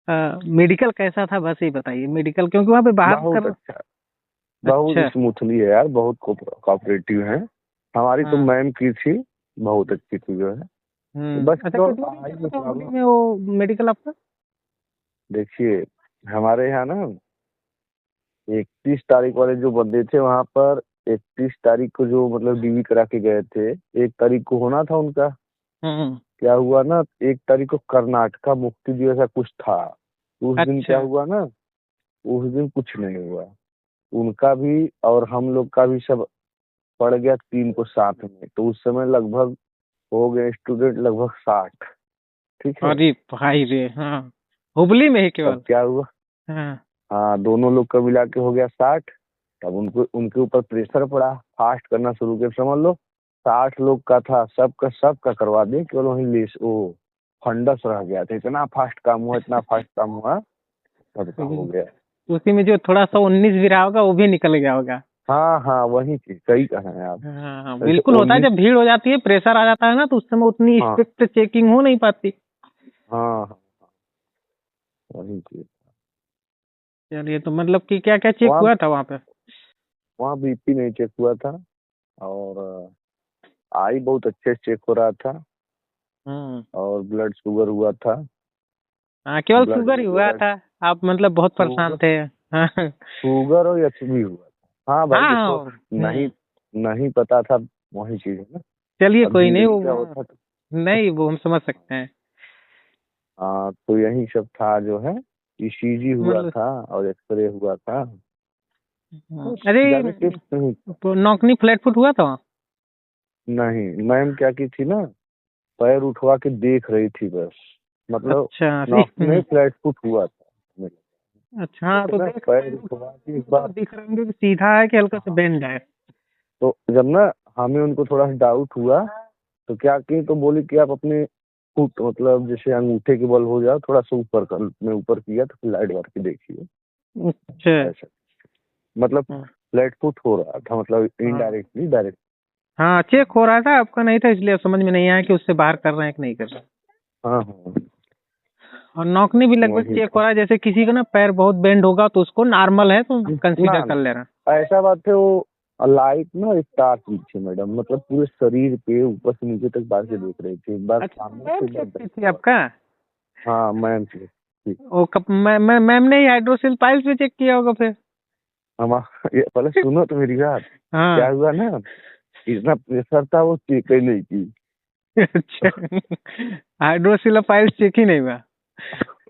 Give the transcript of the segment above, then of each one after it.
Medical कैसा था बस ये बताइए, मेडिकल क्योंकि वहाँ पे बाहर बहुत कर। अच्छा, बहुत अच्छा। स्मूथली है यार, बहुत कोऑपरेटिव है। हमारी तो हाँ। मैम की थी, बहुत अच्छी थी जो है। तो बस अच्छा, तो कितने दिन आई चला में था हुबली प्रॉब्लम। में वो मेडिकल आपका? देखिए, हमारे यहाँ ना 31 तारीख वाले जो बंदे थे वहाँ पर, 31 तारीख को जो मतलब डीवी करा के गए थे, 1 तारीख को होना था उनका। हम्म। क्या हुआ ना, 1 तारीख को कर्नाटका मुक्ति दिवस ऐसा कुछ था। उस दिन क्या अच्छा। हुआ ना, उस दिन कुछ नहीं हुआ। उनका भी और हम लोग का भी सब पड़ गया 3 को साथ में। तो उस समय लगभग हो गए स्टूडेंट लगभग 60। ठीक है। अरे भाई रे, हाँ। हुबली में ही तब केवल? क्या हुआ, हाँ। हाँ दोनों लोग का मिला के हो गया 60। तब उनको उनके ऊपर प्रेशर पड़ा, फास्ट करना शुरू किया। समझ लो 60 लोग का था, सबका करवा दे, केवल वही लेस वो फंडस रह गया था। इतना फास्ट काम हुआ, इतना फास्ट काम हुआ, सबका हो गया। उसी में जो थोड़ा सा 19 भी रहा होगा वो भी निकल गया होगा। हाँ हाँ, वही चीज सही कहा है आप। हाँ हाँ, ऐसे बिल्कुल होता है, 19। जब भीड़ हो जाती है, प्रेशर आ जाता है ना, तो उस समय उतनी हाँ स्ट्रिक्ट चेकिंग हो नहीं पाती। हाँ हाँ, वही चीज। चलिए, तो मतलब कि क्या क्या चेक वहाँ हुआ था वहाँ पे? वहाँ बीपी नहीं चेक हुआ था, और आई बहुत अच्छे से चेक हो रहा था, हम्म। और ब्लड शुगर हुआ था। हाँ, केवल ब्लड शुगर में ही जो हुआ है था? आप मतलब बहुत परेशान शुगर, थे? हाँ। शुगर और एचबी हुआ था। हाँ भाई हाँ देखो, हाँ। नहीं नहीं पता था, वही चीज है ना। चलिए, अब कोई नहीं जिंदगी का वो। होता तो। नहीं, वो हम समझ सकते हैं। हाँ तो यही सब था जो है। ईसीजी हुआ मतलब। था और एक्सरे हुआ था। बस अरे, ज्यादा टेस्ट नहीं। तो नौकनी फ्लैट फुट हुआ था वहाँ? नहीं, मैम क्या की थी ना, पैर उठवा के देख रही थी बस। मतलब अच्छा नॉक नहीं, फ्लैट फुट हुआ था मेरे। अच्छा, हाँ, तो लेकिन ना देख पैर पैर उठवा के एक तो बार, दिख रहे होंगे कि सीधा है कि हल्का सा हाँ, बेंड है। तो जब ना हमें उनको थोड़ा सा डाउट हुआ, तो क्या की, तो बोली कि आप अपने फुट मतलब जैसे अंगूठे के बल हो जाओ, थोड़ा सा ऊपर कर। मैं ऊपर किया तो फिर लाइट मार के देखिए। अच्छा। ऐसा मतलब हाँ फ्लैट फुट हो रहा था, मतलब हाँ। Indirectly direct. हाँ, चेक हो रहा था, आपका नहीं था, इसलिए अब समझ में नहीं आया कि उससे बाहर कर रहे हैं कि नहीं कर रहे हैं। हाँ हाँ, और नौकनी भी लगभग वही चेक हो था। रहा है, जैसे किसी का ना पैर बहुत बेंड होगा तो उसको नॉर्मल है तो कंसीडर ना कर ले रहा ना, ऐसा बात है वो लाइट ना स्टार की थी मैडम, मतलब पूरे शरीर पे ऊपर से नीचे तक बाहर से देख रही थी, एक बार है। अच्छा, तो सामने से मैम एक बार चेक बैक की थी से। आपका? हाँ मैम थी ठीक। ओ कब मैम ने ही हाइड्रोसिल पाइल्स भी चेक किया होगा फिर? हम ये पहले सुनो तो मेरी बात। क्या हाँ। हुआ ना, इतना प्रेशर था वो चेक ही नहीं की। अच्छा। हाइड्रोसिल पाइल्स चेक ही नहीं हुआ?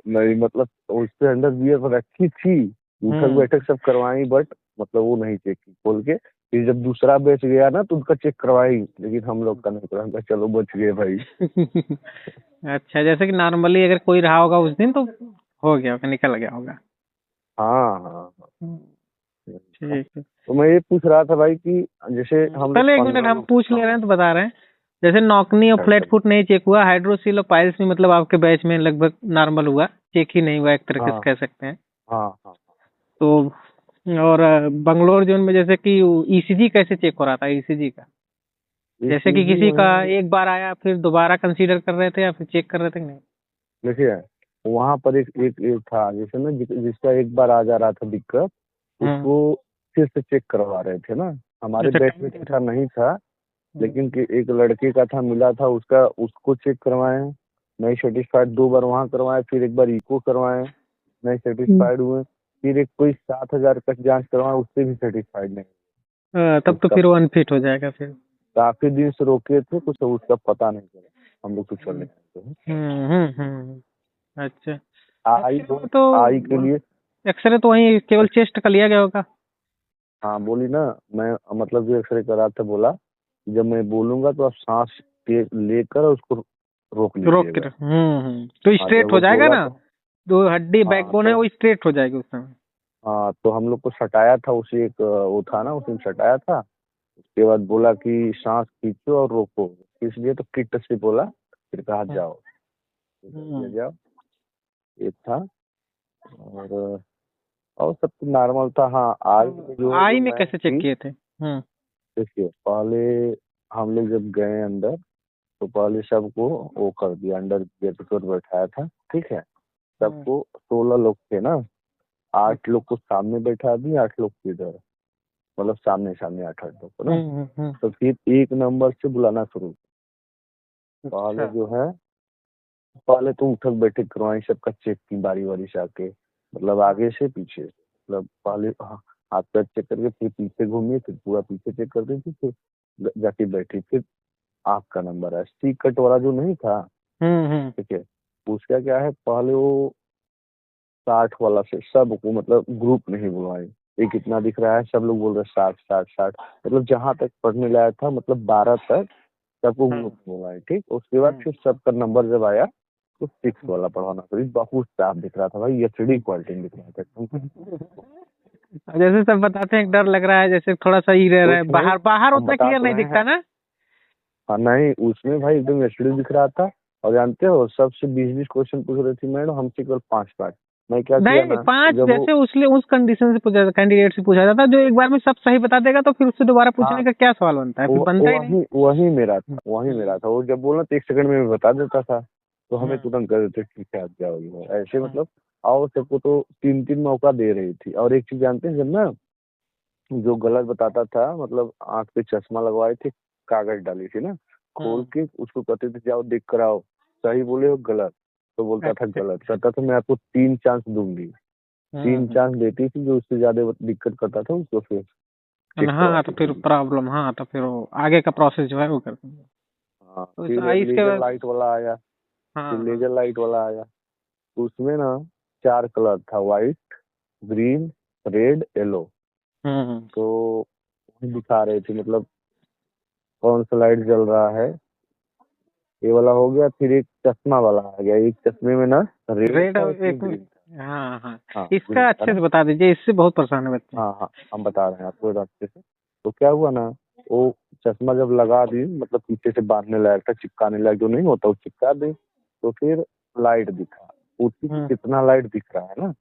नहीं मतलब उससे अंडर वियर पर रखी थी, उठक हम्म। बैठक सब करवाई, बट मतलब वो नहीं चेक की खोल के। फिर जब दूसरा बैच गया ना तो उनका चेक करवाई, लेकिन हम लोग का नहीं करवाया। चलो बच गए भाई। अच्छा, जैसे कि नॉर्मली अगर कोई रहा होगा उस दिन तो हो गया होगा, निकल गया होगा। हाँ हाँ हाँ, हम्म, यही था। ठीक है। तो मैं ये पूछ रहा था भाई कि जैसे हम लोग पहले एक मिनट, 15 हम लोग। पूछ ले रहे हैं तो बता रहे हैं। जैसे नॉकनी और अच्छा फ्लैट अच्छा। फुट नहीं चेक हुआ, हाइड्रोसिल और पाइल्स में मतलब आपके बैच में लगभग नॉर्मल हुआ, चेक ही नहीं हुआ एक तरीके से हाँ कह सकते हैं। हाँ हाँ। तो और बंगलोर जोन में जैसे कि ईसीजी कैसे चेक हो रहा था, ईसीजी का? जैसे कि ईसीजी किसी का वहीं, एक बार आया फिर दोबारा कंसीडर कर रहे थे या फिर चेक कर रहे थे कि नहीं? देखिए वहाँ पर एक था, जैसे ना जिसका एक बार आ जा रहा था दिक्कत, हम्म। उसको फिर से चेक करवा रहे थे ना। हमारे अच्छा, बैच में कमिटी ऐसा नहीं था, था। लेकिन कि एक लड़के का था, मिला था उसका, उसको चेक करवाए। नहीं सेटिस्फाइड, 2 बार वहाँ करवाए, फिर एक बार इको करवाए, नहीं सेटिस्फाइड हुए। फिर एक कोई 7,000 का जांच करवाए, उससे भी सेटिस्फाइड नहीं। तब तो उसका फिर वो अनफिट हो जाएगा फिर। काफी दिन से रोके थे, कुछ उसका पता नहीं चला। हम लोग तो चले हम्म गए थे। अच्छा। आई एक्सरे में तो आई के लिए। एक्सरे तो वही केवल चेस्ट का लिया गया होगा? हाँ बोली ना, मैं मतलब जो एक्सरे करा था, बोला जब मैं बोलूंगा तो आप सांस लेकर उसको रोक रोक के लीजिएगा। तो हाँ जब स्ट्रेट हो वो जाएगा बोला ना? तो, जो हड्डी हाँ बैकबोन है तो, वो स्ट्रेट हो जाएगी उस समय। हाँ तो हम लोग को सटाया था, उसी एक वो था ना, उसने सटाया था। उसके बाद बोला कि सांस खींचो और रोको, इसलिए तो किट से बोला, फिर कहा हम्म। जाओ, ले हम्म। जाओ। ये था। और और सब तो नॉर्मल था। हाँ आई में तो जो है, आई जो में मैम कैसे चेक थी, किए थे? देखिए पहले हम लोग जब गए अंदर, तो पहले सबको वो कर दिया, अंडर गेट पर बैठाया था। ठीक है। सबको 16 लोग थे ना, 8 लोग को सामने बैठा दी, 8 लोग को इधर, मतलब सामने सामने 8 लोग को ना। तो फिर एक नंबर से बुलाना शुरू। पहले अच्छा। जो है, पहले तो उठक बैठक करवाई, सबका चेक की बारी बारी से आके, मतलब आगे से पीछे, मतलब पहले हाथ पैर चेक करके फिर पीछे घूमिए, फिर पूरा पीछे चेक कर दी थी, फिर जाके बैठी, फिर आपका नंबर है। सी कट वाला जो नहीं था, ठीक है, उसका क्या है, पहले वो 60 वाला से सबको, मतलब ग्रुप नहीं बुलवाए, ये कितना दिख रहा है, सब लोग बोल रहे 60 60 60, मतलब जहां तक पढ़ने लाया था, मतलब 12 तक सबको ग्रुप बुलवाए, ठीक। उसके बाद फिर सबका नंबर जब आया तो 6 वाला पढ़ाना शुरू। बहुत साफ दिख रहा था भाई, एचडी क्वालिटी में दिख रहा था जैसे सब बताते हैं डर लग रहा है, जैसे थोड़ा सा ही रह रहा है, कुछ नहीं, बाहर बाहर हम उतना बता क्लियर तो नहीं रहे दिखता हैं। ना। हाँ नहीं, उसमें भाई एकदम एचडी दिख रहा था। और जानते हो, सबसे 20 20 क्वेश्चन पूछ रही थी मैडम, हमसे केवल 5 5। मैं क्या किया नहीं, ना, 5 जब वो, जैसे उस कंडीशन से पूछा, कैंडिडेट से पूछा जाता, जो एक बार में सब सही बता देगा तो फिर उससे दोबारा पूछने हाँ, का क्या सवाल बनता है, फिर बनता ही नहीं। वही वही मेरा था, वही मेरा था। वो जब बोला तो 1 सेकंड में बता देता था, तो हमें तुरंत कर देते ठीक है, आप जाओगे ऐसे, मतलब। और सबको तो 3 3 मौका दे रही थी। और एक चीज जानते हैं, जब ना जो गलत बताता था, मतलब आंख पे चश्मा लगवाए थे, कागज डाली थी ना, खोल के उसको कहते थे जाओ देख कर आओ, सही बोले हो गलत, तो बोलता था अच्छा। गलत, कहता था मैं आपको 3 चांस दूंगी। 3 चांस देती थी, जो उससे ज्यादा दिक्कत करता था उसको फिर चेक हाँ तो करवाती फिर थी। प्रॉब्लम, हाँ तो फिर वो आगे का प्रोसेस जो है वो कर देंगे। हाँ, तो फिर इसके लेजर बाद। लाइट वाला आया। फिर हाँ। लेजर लाइट वाला आया, तो उसमें ना 4 कलर था, व्हाइट, ग्रीन, रेड, येलो। हम्म। तो वही दिखा रहे थे, मतलब कौन सा लाइट जल रहा है, ये वाला हो गया। फिर एक चश्मा वाला आ गया, एक चश्मे में ना रेड रेड था, और एक में एक। ग्रीन था। हाँ हाँ। हाँ, इसका ग्रीन था अच्छे ना। से बता दीजिए, इससे बहुत परेशान है बच्चे। हाँ हाँ, हम बता रहे हैं आपको अच्छे से। तो क्या हुआ ना, वो चश्मा जब लगा दी, मतलब पीछे से बांधने लायक था, चिपकाने लायक जो नहीं होता, वो चिपका दी। तो फिर लाइट दिखा, उसी में हम्म। कितना लाइट दिख रहा है ना,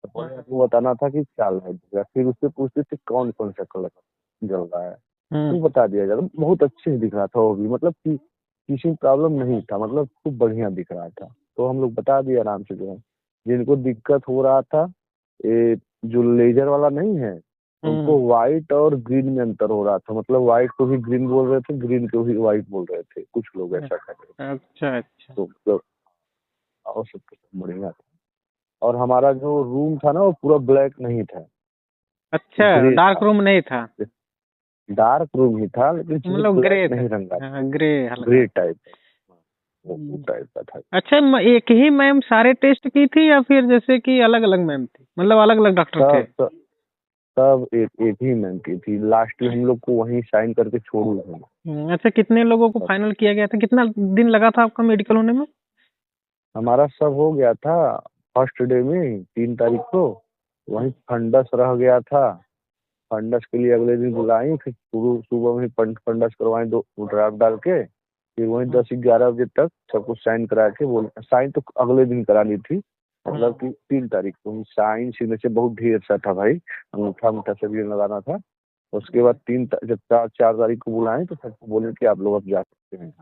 तो पहले आपको बताना था कि क्या लाइट दिख रहा है। फिर उससे पूछते थे कौन कौन सा कलर जल रहा है, हम्म। वो बता दिया जाता। बहुत अच्छे से दिख रहा था वो भी, मतलब कि किसी प्रॉब्लम नहीं था, मतलब खूब बढ़िया दिख रहा था। तो हम लोग बता दिए आराम से, जो है जिनको दिक्कत हो रहा था, ये जो लेजर वाला नहीं है, उनको हम्म। व्हाइट और ग्रीन में अंतर हो रहा था, मतलब व्हाइट को भी ग्रीन बोल रहे थे, ग्रीन को भी व्हाइट बोल रहे थे, कुछ लोग ऐसा कर रहे थे। अच्छा अच्छा। तो मतलब और सब कुछ बढ़िया था। और हमारा जो रूम था ना, वो पूरा ब्लैक नहीं था, अच्छा, ग्रे डार्क था। रूम नहीं था। डार्क रूम ही था, लेकिन चूंकि मतलब ब्लैक ग्रे था। नहीं रंगा था, हाँ, ग्रे हल्का। ग्रे टाइप, वो हम्म। टाइप का था। अच्छा, एक ही मैम सारे टेस्ट की थी या फिर जैसे कि अलग अलग मैम थी, मतलब अलग अलग डॉक्टर थे? सब सब सब एक ही मैम की थी। लास्ट में हम लोग को वहीं साइन करके छोड़ू थे। अच्छा, कितने लोगों को फाइनल किया गया था, कितना दिन लगा था आपका मेडिकल होने में? हमारा सब हो गया था फर्स्ट डे में, 3 तारीख को। वहीं फंडस रह गया था, फंडस के लिए अगले दिन बुलाई, फिर सुबह सुबह में फंडस करवाए, 2 ड्राफ्ट डाल के। फिर वहीं 10 11 बजे तक सब कुछ साइन करा के, बोल साइन तो अगले दिन करानी थी, मतलब कि 3 तारीख को। साइन सिग्नेचर बहुत ढेर सा था भाई, अंगूठा अंगूठा सब ये लगाना था। उसके बाद जब 4 तारीख को बुलाए, तो सबको बोले कि आप लोग अब जा सकते हैं।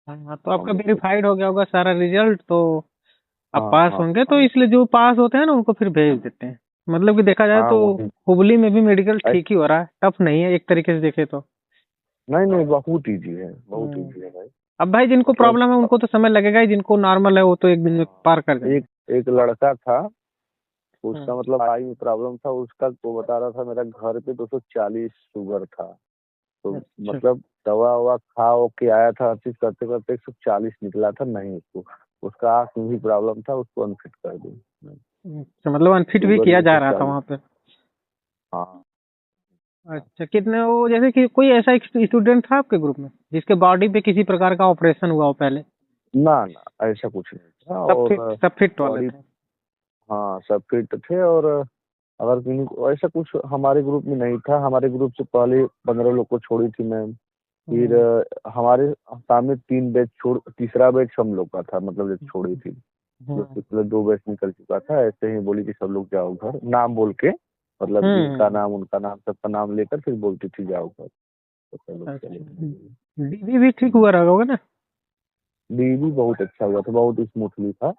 हाँ, तो आपका हम लोग को, वेरीफाइड हो गया होगा सारा रिजल्ट, तो आप हाँ पास हाँ होंगे, तो हाँ इसलिए जो पास होते हैं ना उनको फिर भेज देते हैं। मतलब कि देखा जाए हाँ, तो वही। हुबली में भी मेडिकल ऐस- ठीक ही हो रहा है, टफ नहीं है एक तरीके से देखे तो। नहीं नहीं, बहुत इजी है, बहुत हम्म। इजी है भाई। अब भाई जिनको मतलब प्रॉब्लम है उनको तो समय लगेगा ही, जिनको नॉर्मल है वो तो एक दिन में पार कर जाएंगे। एक एक लड़का था, हम्म। उसका मतलब आई में प्रॉब्लम था उसका, वो बता रहा था मेरा घर पे 240 शुगर था। तो अच्छा। मतलब दवा ववा खा ओ के आया था, हर चीज करते करते 140 निकला था, नहीं उसको, उसका आँख में भी प्रॉब्लम था, उसको अनफिट कर दी। अच्छा, मतलब अनफिट भी शुगर किया भी जा रहा था 140। वहाँ पे? हाँ हाँ। अच्छा, कितने वो, जैसे कि कोई ऐसा स्टूडेंट था आपके ग्रुप में जिसके बॉडी पे किसी प्रकार का ऑपरेशन हुआ हो पहले? ना ना, ऐसा कुछ नहीं था। और सब फिट वाले बॉडी, थे? हाँ सब फिट थे। और अगर किन्हीं को ऐसा कुछ हमारे ग्रुप में नहीं था, हमारे ग्रुप से पहले 15 लोग को छोड़ी थी मैम। फिर हम्म। हमारे सामने 3 बैच छोड़, तीसरा बैच हम लोग का था, मतलब जो छोड़ी थी, जो हम्म। पिछले 2 बैच निकल चुका था। ऐसे ही बोली कि सब लोग जाओ घर, नाम बोल के, मतलब जिनका हम्म। नाम उनका नाम सबका नाम लेकर फिर बोलती थी जाओ घर, तो सब लोग चले अच्छा, गए। डीबी भी ठीक हुआ रहा होगा ना? डीवी बहुत अच्छा हुआ था, बहुत स्मूथली था।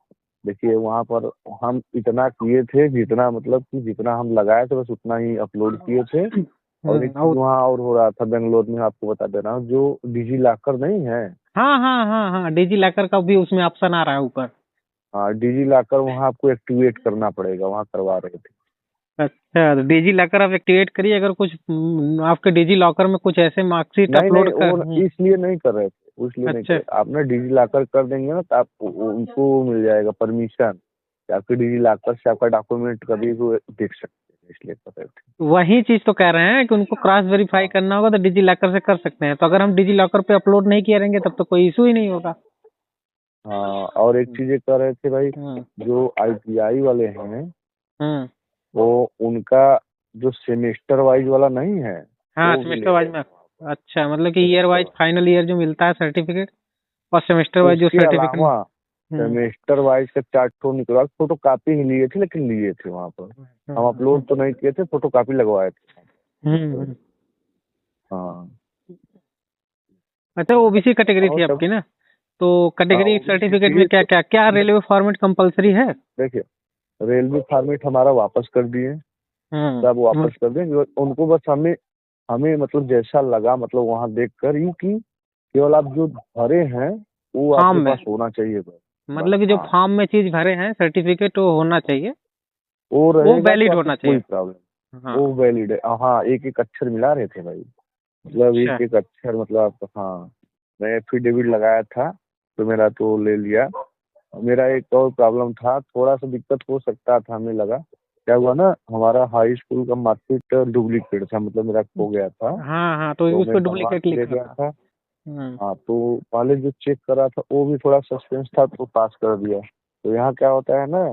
देखिए वहाँ पर हम इतना किए थे जितना मतलब कि जितना हम लगाए थे बस उतना ही अपलोड किए थे। और एक चीज और वहाँ और हो रहा था बेंगलोर में, आपको बता दे रहा हूँ, जो डिजी लॉकर नहीं है। हाँ हाँ हाँ हाँ, डिजी लॉकर का भी उसमें ऑप्शन आ रहा है ऊपर। हाँ डिजी लॉकर वहाँ आपको एक्टिवेट करना पड़ेगा, वहाँ करवा रहे थे। अच्छा, तो डिजी लॉकर आप एक्टिवेट करिए, अगर कुछ आपके डिजी लॉकर में कुछ ऐसे मार्कशीट नहीं नहीं, अपलोड कर। वो इसलिए नहीं कर रहे थे, इसलिए नहीं कर अच्छा रहे। आप ना डिजी लॉकर कर देंगे ना तो आप उनको मिल जाएगा परमिशन कि आपके डिजी लॉकर से आपका डॉक्यूमेंट कभी भी देख सकते हैं, इसलिए कर रहे थे। वही चीज तो कह रहे हैं कि उनको क्रॉस वेरीफाई करना होगा तो डिजी लॉकर से कर सकते हैं, तो अगर हम डिजी लॉकर पे अपलोड नहीं किए रहेंगे तब तो कोई इशू ही नहीं होगा। हाँ और एक चीज ये कर रहे थे भाई, हम्म जो आईटीआई वाले हैं हम्म। वो उनका जो सेमेस्टर वाइज वाला नहीं है हाँ, वो भी सेमेस्टर ले वाइज रहे में। हैं। अच्छा, मतलब कि ईयर वाइज फाइनल ईयर जो मिलता है सर्टिफिकेट, और सेमेस्टर वाइज जो उसके सर्टिफिकेट। अलावा सेमेस्टर वाइज का 4 ठो निकलवा, फोटो कापी ही लिए थे, लेकिन लिए थे वहाँ पर। हम अपलोड तो नहीं किए थे, फोटो कापी लगवाए थे। हम्म। हाँ अच्छा, ओबीसी कैटेगरी और थी सब। आपकी ना? तो हाँ कैटेगरी ओबीसी सर्टिफिकेट में थी क्या तो क्या क्या रेलवे फॉर्मेट कंपलसरी है? देखिए रेलवे फॉर्मेट हमारा वापस कर दिए, सब हम्म। वापस कर दें उनको। बस हमें हमें मतलब जैसा लगा, मतलब वहाँ देख कर ही कि केवल आप जो भरे हैं वो फॉर्म आपके में, पास होना चाहिए बस। बस मतलब कि जो हाँ फॉर्म में चीज भरे हैं सर्टिफिकेट वो होना चाहिए, वो वो रहेगा तो वैलिड आपको होना कोई चाहिए। प्रॉब्लम, हाँ। वो वैलिड है। हाँ एक एक अक्षर मिला रहे थे भाई, मतलब अच्छा। एक एक अक्षर मतलब आपका। हाँ मैं एफिडेविट लगाया था तो मेरा तो ले लिया। मेरा एक और प्रॉब्लम था, थोड़ा सा दिक्कत हो सकता था, हमें लगा क्या हुआ ना, हमारा हाई स्कूल का मार्कशीट डुप्लीकेट था, मतलब मेरा खो गया था। हाँ हाँ, तो तो उस मैं पर बनवा डुप्लीकेट के ले लिखा गया था। था। हम्म। हाँ तो पहले जो चेक करा था वो भी थोड़ा सस्पेंस था तो पास कर दिया। तो यहाँ क्या होता है ना,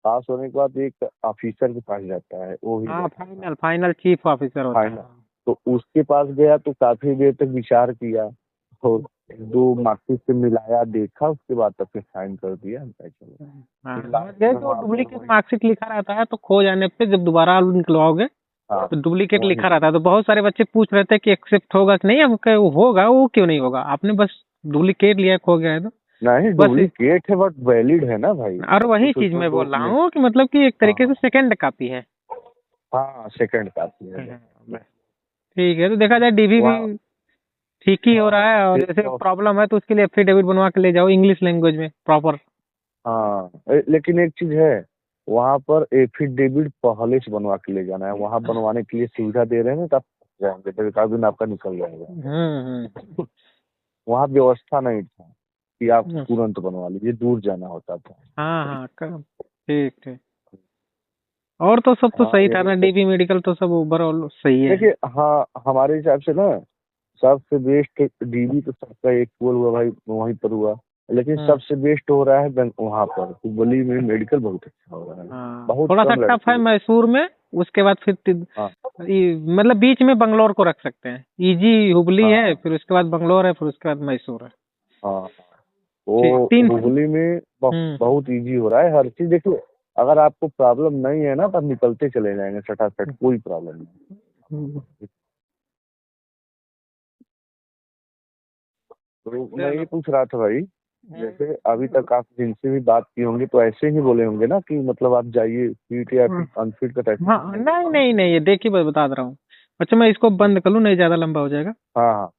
पास होने के बाद एक ऑफिसर के पास जाता है, वो भी हाँ, जाता था फाइनल फाइनल चीफ ऑफिसर होता फाइनल। है। तो उसके पास गया तो काफी देर तक विचार किया, तो दो मार्कशीट से मिलाया, देखा, उसके बाद तक फिर साइन कर दिया। हम कहे चलो। हाँ, फिर समझ लास्ट गए में कि वो वहाँ पर डुप्लीकेट वही। मार्कशीट लिखा रहता है, तो खो जाने पे जब दोबारा निकलवाओगे हाँ तो डुप्लीकेट वही लिखा रहता है, तो बहुत सारे बच्चे पूछ रहे थे कि एक्सेप्ट होगा कि नहीं। अब वो होगा, वो क्यों नहीं होगा? आपने बस डुप्लीकेट लिया, खो गया है तो नहीं, बस। डुप्लीकेट है बट वैलिड है ना भाई, और सब वही कुछ चीज उसमें मैं दो बोल रहा में। हूँ कि मतलब कि एक तरीके से हाँ सेकंड कॉपी है। हाँ सेकंड कॉपी है हाँ, बस। बस। ठीक है, तो देखा जाए डीवी भी वहाँ ठीक ही हो हाँ रहा है, और फिर जैसे क्या प्रॉब्लम है तो उसके लिए एफिडेविट बनवा के ले जाओ इंग्लिश लैंग्वेज में प्रॉपर। हाँ लेकिन एक चीज है, वहाँ पर एफिडेविट पहले से बनवा के ले जाना है, वहाँ बनवाने के लिए सुविधा दे रहे हैं ना, तो आप जाएंगे तो एक आध दिन आपका निकल जाएगा। वहाँ व्यवस्था नहीं था कि आप हम्म। तुरंत बनवा लीजिए, दूर जाना होता था। हाँ हाँ, ठीक ठीक। और तो सब तो हाँ सही था यही ना, सब। डीबी मेडिकल तो सब ओवरऑल सही है। देखिए हाँ हमारे हिसाब से ना सबसे बेस्ट डीबी तो सबका इक्वल हुआ भाई, वहीं पर हुआ। लेकिन हम्म। सबसे बेस्ट हो रहा है वहाँ पर हुबली में मेडिकल बहुत अच्छा हो रहा है। हाँ, बहुत थोड़ा सा कम टफ है लड़के। मैसूर में। उसके बाद फिर हाँ मतलब बीच में बंगलौर को रख सकते हैं। इजी हुबली है, हाँ फिर उसके बाद बंगलौर है, फिर उसके बाद मैसूर है। हाँ ठीक, वो तीन। हुबली में हम्म। बहुत इजी हो रहा है हर चीज। देखिए अगर आपको प्रॉब्लम नहीं है ना तो आप निकलते चले जाएंगे सटासट, कोई प्रॉब्लम नहीं। हम्म। तो मैं चलो। ये पूछ रहा था भाई, जैसे अभी तक आप जिनसे भी बात की होंगी तो ऐसे ही बोले होंगे ना कि मतलब आप जाइए फिट या फिर अनफिट का ऐसा कुछ हाँ, नहीं नहीं बोला नहीं होगा। नहीं, ये देखिए मैं बता दे रहा हूँ। अच्छा, मैं इसको बंद कर लूँ, नहीं ज्यादा लंबा हो जाएगा। हाँ हाँ